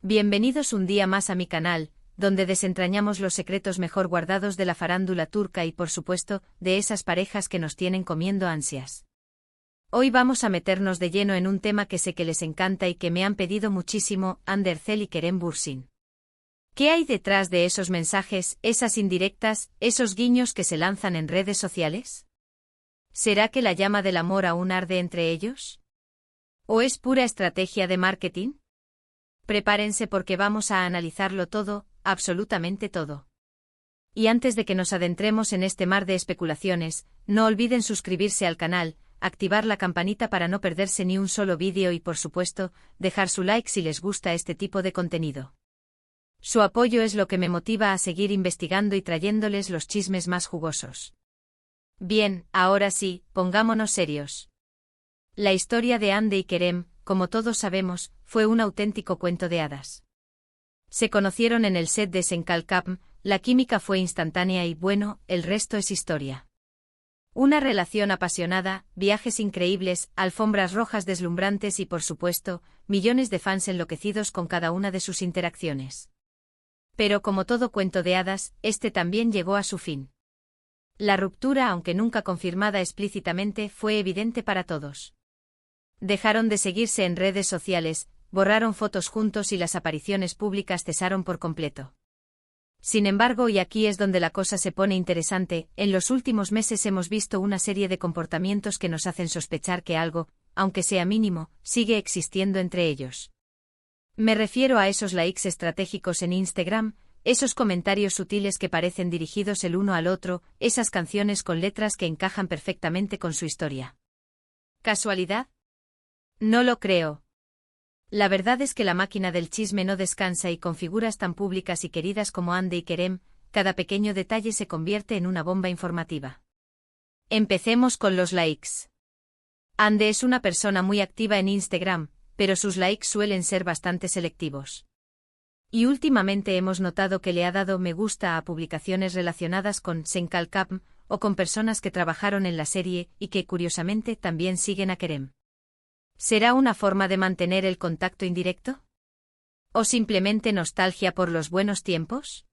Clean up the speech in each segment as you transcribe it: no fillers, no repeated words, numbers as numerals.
Bienvenidos un día más a mi canal, donde desentrañamos los secretos mejor guardados de la farándula turca y por supuesto, de esas parejas que nos tienen comiendo ansias. Hoy vamos a meternos de lleno en un tema que sé que les encanta y que me han pedido muchísimo, Hande Erçel y Kerem Bürsin. ¿Qué hay detrás de esos mensajes, esas indirectas, esos guiños que se lanzan en redes sociales? ¿Será que la llama del amor aún arde entre ellos? ¿O es pura estrategia de marketing? Prepárense porque vamos a analizarlo todo, absolutamente todo. Y antes de que nos adentremos en este mar de especulaciones, no olviden suscribirse al canal, activar la campanita para no perderse ni un solo vídeo y por supuesto, dejar su like si les gusta este tipo de contenido. Su apoyo es lo que me motiva a seguir investigando y trayéndoles los chismes más jugosos. Bien, ahora sí, pongámonos serios. La historia de Hande y Kerem, como todos sabemos, fue un auténtico cuento de hadas. Se conocieron en el set de Senkalkapm, la química fue instantánea y bueno, el resto es historia. Una relación apasionada, viajes increíbles, alfombras rojas deslumbrantes y por supuesto, millones de fans enloquecidos con cada una de sus interacciones. Pero como todo cuento de hadas, este también llegó a su fin. La ruptura, aunque nunca confirmada explícitamente, fue evidente para todos. Dejaron de seguirse en redes sociales, borraron fotos juntos y las apariciones públicas cesaron por completo. Sin embargo, y aquí es donde la cosa se pone interesante, en los últimos meses hemos visto una serie de comportamientos que nos hacen sospechar que algo, aunque sea mínimo, sigue existiendo entre ellos. Me refiero a esos likes estratégicos en Instagram, esos comentarios sutiles que parecen dirigidos el uno al otro, esas canciones con letras que encajan perfectamente con su historia. ¿Casualidad? No lo creo. La verdad es que la máquina del chisme no descansa y con figuras tan públicas y queridas como Hande y Kerem, cada pequeño detalle se convierte en una bomba informativa. Empecemos con los likes. Hande es una persona muy activa en Instagram, pero sus likes suelen ser bastante selectivos. Y últimamente hemos notado que le ha dado me gusta a publicaciones relacionadas con Senkalkapm o con personas que trabajaron en la serie y que curiosamente también siguen a Kerem. ¿Será una forma de mantener el contacto indirecto? ¿O simplemente nostalgia por los buenos tiempos?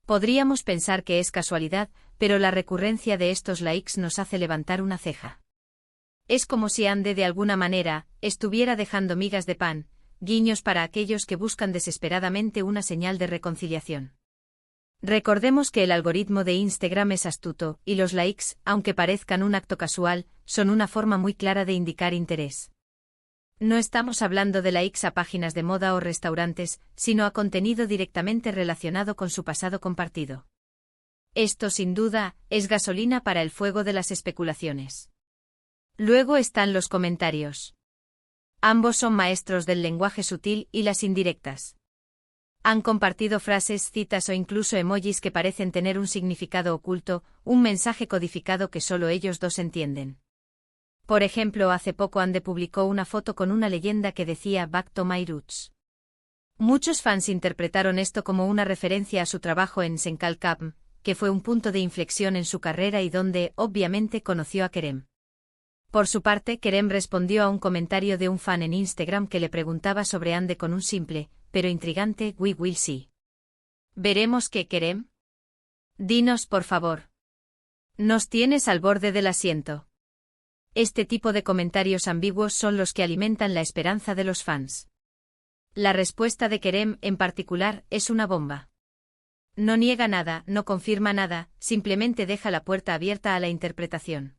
Podríamos pensar que es casualidad, pero la recurrencia de estos likes nos hace levantar una ceja. Es como si Hande de alguna manera estuviera dejando migas de pan, guiños para aquellos que buscan desesperadamente una señal de reconciliación. Recordemos que el algoritmo de Instagram es astuto, y los likes, aunque parezcan un acto casual, son una forma muy clara de indicar interés. No estamos hablando de likes a páginas de moda o restaurantes, sino a contenido directamente relacionado con su pasado compartido. Esto, sin duda, es gasolina para el fuego de las especulaciones. Luego están los comentarios. Ambos son maestros del lenguaje sutil y las indirectas. Han compartido frases, citas o incluso emojis que parecen tener un significado oculto, un mensaje codificado que solo ellos dos entienden. Por ejemplo, hace poco Hande publicó una foto con una leyenda que decía "Back to my roots". Muchos fans interpretaron esto como una referencia a su trabajo en Senkalkapm, que fue un punto de inflexión en su carrera y donde, obviamente, conoció a Kerem. Por su parte, Kerem respondió a un comentario de un fan en Instagram que le preguntaba sobre Hande con un simple, pero intrigante, "We will see". ¿Veremos qué, Kerem? Dinos, por favor. Nos tienes al borde del asiento. Este tipo de comentarios ambiguos son los que alimentan la esperanza de los fans. La respuesta de Kerem, en particular, es una bomba. No niega nada, no confirma nada, simplemente deja la puerta abierta a la interpretación.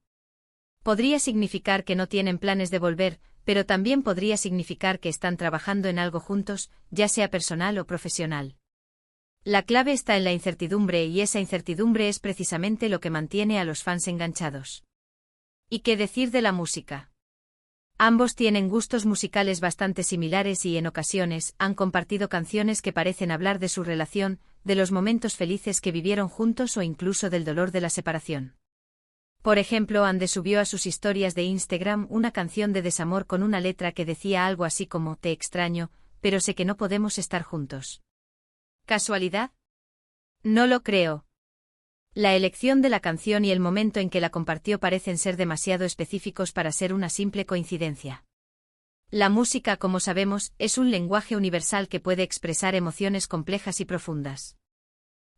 Podría significar que no tienen planes de volver, pero también podría significar que están trabajando en algo juntos, ya sea personal o profesional. La clave está en la incertidumbre y esa incertidumbre es precisamente lo que mantiene a los fans enganchados. ¿Y qué decir de la música? Ambos tienen gustos musicales bastante similares y en ocasiones han compartido canciones que parecen hablar de su relación, de los momentos felices que vivieron juntos o incluso del dolor de la separación. Por ejemplo, Hande subió a sus historias de Instagram una canción de desamor con una letra que decía algo así como "Te extraño, pero sé que no podemos estar juntos". ¿Casualidad? No lo creo. La elección de la canción y el momento en que la compartió parecen ser demasiado específicos para ser una simple coincidencia. La música, como sabemos, es un lenguaje universal que puede expresar emociones complejas y profundas.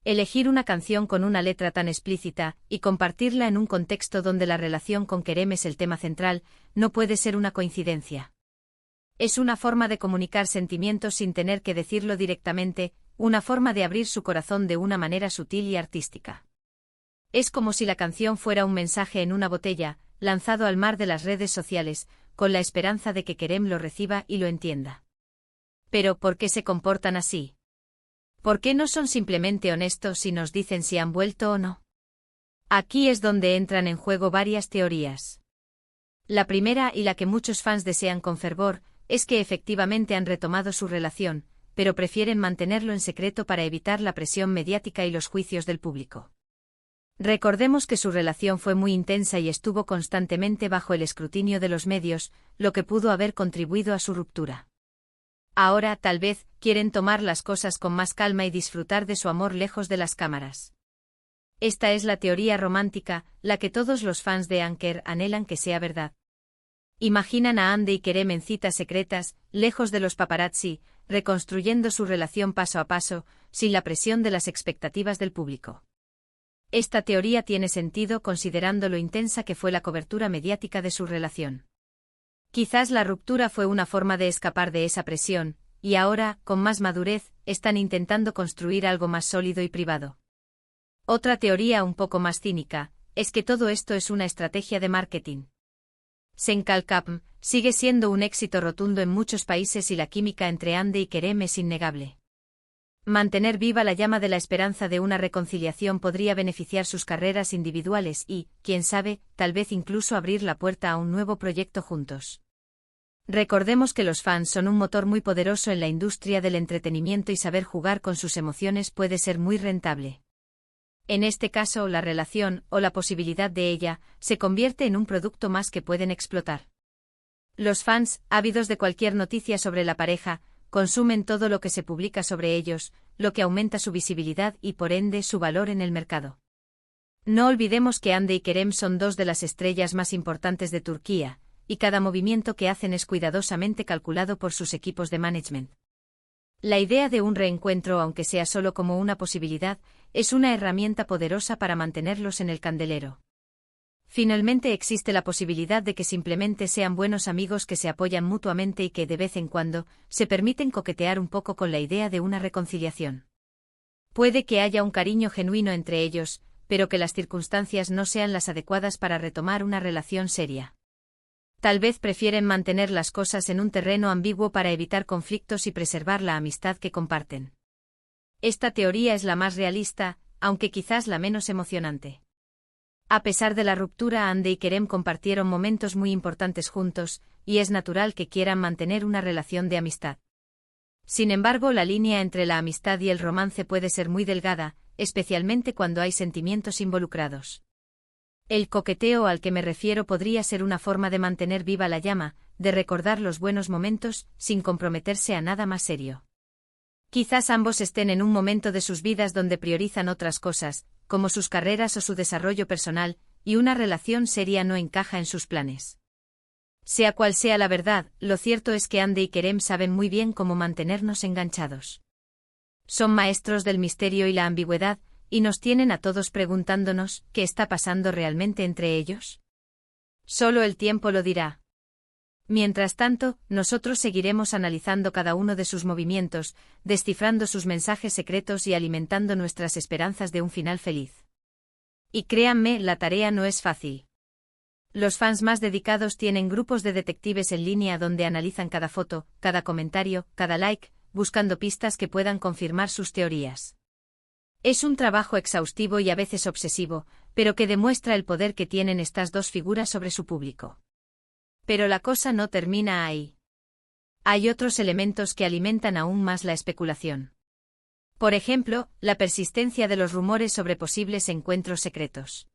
Elegir una canción con una letra tan explícita, y compartirla en un contexto donde la relación con Kerem es el tema central, no puede ser una coincidencia. Es una forma de comunicar sentimientos sin tener que decirlo directamente, una forma de abrir su corazón de una manera sutil y artística. Es como si la canción fuera un mensaje en una botella, lanzado al mar de las redes sociales, con la esperanza de que Kerem lo reciba y lo entienda. Pero, ¿por qué se comportan así? ¿Por qué no son simplemente honestos y nos dicen si han vuelto o no? Aquí es donde entran en juego varias teorías. La primera, y la que muchos fans desean con fervor, es que efectivamente han retomado su relación, pero prefieren mantenerlo en secreto para evitar la presión mediática y los juicios del público. Recordemos que su relación fue muy intensa y estuvo constantemente bajo el escrutinio de los medios, lo que pudo haber contribuido a su ruptura. Ahora, tal vez, quieren tomar las cosas con más calma y disfrutar de su amor lejos de las cámaras. Esta es la teoría romántica, la que todos los fans de Anker anhelan que sea verdad. Imaginan a Hande y Kerem en citas secretas, lejos de los paparazzi, reconstruyendo su relación paso a paso, sin la presión de las expectativas del público. Esta teoría tiene sentido considerando lo intensa que fue la cobertura mediática de su relación. Quizás la ruptura fue una forma de escapar de esa presión, y ahora, con más madurez, están intentando construir algo más sólido y privado. Otra teoría un poco más cínica, es que todo esto es una estrategia de marketing. Senkalkapm sigue siendo un éxito rotundo en muchos países y la química entre Hande y Kerem es innegable. Mantener viva la llama de la esperanza de una reconciliación podría beneficiar sus carreras individuales y, quién sabe, tal vez incluso abrir la puerta a un nuevo proyecto juntos. Recordemos que los fans son un motor muy poderoso en la industria del entretenimiento y saber jugar con sus emociones puede ser muy rentable. En este caso, la relación, o la posibilidad de ella, se convierte en un producto más que pueden explotar. Los fans, ávidos de cualquier noticia sobre la pareja, consumen todo lo que se publica sobre ellos, lo que aumenta su visibilidad y por ende su valor en el mercado. No olvidemos que Hande y Kerem son dos de las estrellas más importantes de Turquía, y cada movimiento que hacen es cuidadosamente calculado por sus equipos de management. La idea de un reencuentro, aunque sea solo como una posibilidad, es una herramienta poderosa para mantenerlos en el candelero. Finalmente existe la posibilidad de que simplemente sean buenos amigos que se apoyan mutuamente y que de vez en cuando se permiten coquetear un poco con la idea de una reconciliación. Puede que haya un cariño genuino entre ellos, pero que las circunstancias no sean las adecuadas para retomar una relación seria. Tal vez prefieren mantener las cosas en un terreno ambiguo para evitar conflictos y preservar la amistad que comparten. Esta teoría es la más realista, aunque quizás la menos emocionante. A pesar de la ruptura, Hande y Kerem compartieron momentos muy importantes juntos, y es natural que quieran mantener una relación de amistad. Sin embargo, la línea entre la amistad y el romance puede ser muy delgada, especialmente cuando hay sentimientos involucrados. El coqueteo al que me refiero podría ser una forma de mantener viva la llama, de recordar los buenos momentos, sin comprometerse a nada más serio. Quizás ambos estén en un momento de sus vidas donde priorizan otras cosas, como sus carreras o su desarrollo personal, y una relación seria no encaja en sus planes. Sea cual sea la verdad, lo cierto es que Hande y Kerem saben muy bien cómo mantenernos enganchados. Son maestros del misterio y la ambigüedad, y nos tienen a todos preguntándonos, ¿qué está pasando realmente entre ellos? Solo el tiempo lo dirá. Mientras tanto, nosotros seguiremos analizando cada uno de sus movimientos, descifrando sus mensajes secretos y alimentando nuestras esperanzas de un final feliz. Y créanme, la tarea no es fácil. Los fans más dedicados tienen grupos de detectives en línea donde analizan cada foto, cada comentario, cada like, buscando pistas que puedan confirmar sus teorías. Es un trabajo exhaustivo y a veces obsesivo, pero que demuestra el poder que tienen estas dos figuras sobre su público. Pero la cosa no termina ahí. Hay otros elementos que alimentan aún más la especulación. Por ejemplo, la persistencia de los rumores sobre posibles encuentros secretos.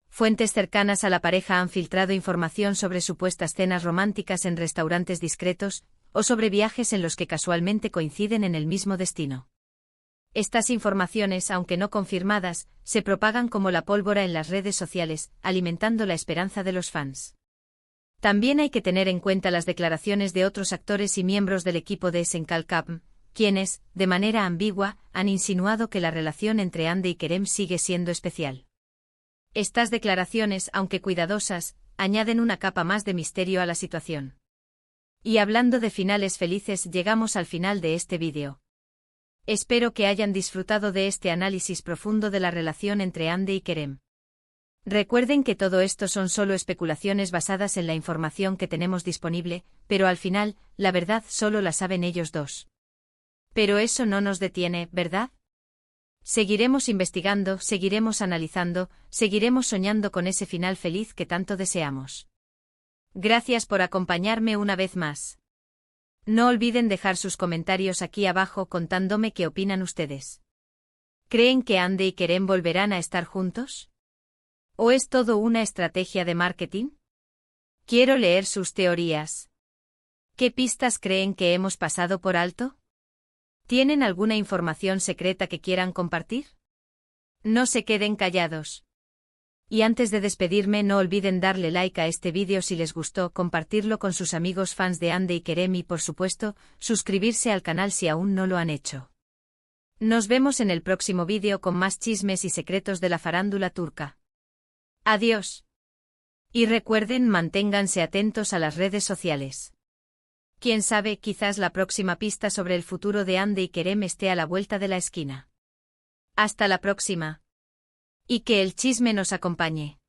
Fuentes cercanas a la pareja han filtrado información sobre supuestas cenas románticas en restaurantes discretos, o sobre viajes en los que casualmente coinciden en el mismo destino. Estas informaciones, aunque no confirmadas, se propagan como la pólvora en las redes sociales, alimentando la esperanza de los fans. También hay que tener en cuenta las declaraciones de otros actores y miembros del equipo de Esenkal, quienes, de manera ambigua, han insinuado que la relación entre Hande y Kerem sigue siendo especial. Estas declaraciones, aunque cuidadosas, añaden una capa más de misterio a la situación. Y hablando de finales felices, llegamos al final de este vídeo. Espero que hayan disfrutado de este análisis profundo de la relación entre Hande y Kerem. Recuerden que todo esto son solo especulaciones basadas en la información que tenemos disponible, pero al final, la verdad solo la saben ellos dos. Pero eso no nos detiene, ¿verdad? Seguiremos investigando, seguiremos analizando, seguiremos soñando con ese final feliz que tanto deseamos. Gracias por acompañarme una vez más. No olviden dejar sus comentarios aquí abajo contándome qué opinan ustedes. ¿Creen que Hande y Kerem volverán a estar juntos? ¿O es todo una estrategia de marketing? Quiero leer sus teorías. ¿Qué pistas creen que hemos pasado por alto? ¿Tienen alguna información secreta que quieran compartir? No se queden callados. Y antes de despedirme, no olviden darle like a este vídeo si les gustó, compartirlo con sus amigos fans de Hande y Kerem y por supuesto, suscribirse al canal si aún no lo han hecho. Nos vemos en el próximo vídeo con más chismes y secretos de la farándula turca. Adiós. Y recuerden, manténganse atentos a las redes sociales. Quién sabe, quizás la próxima pista sobre el futuro de Hande y Kerem esté a la vuelta de la esquina. Hasta la próxima. Y que el chisme nos acompañe.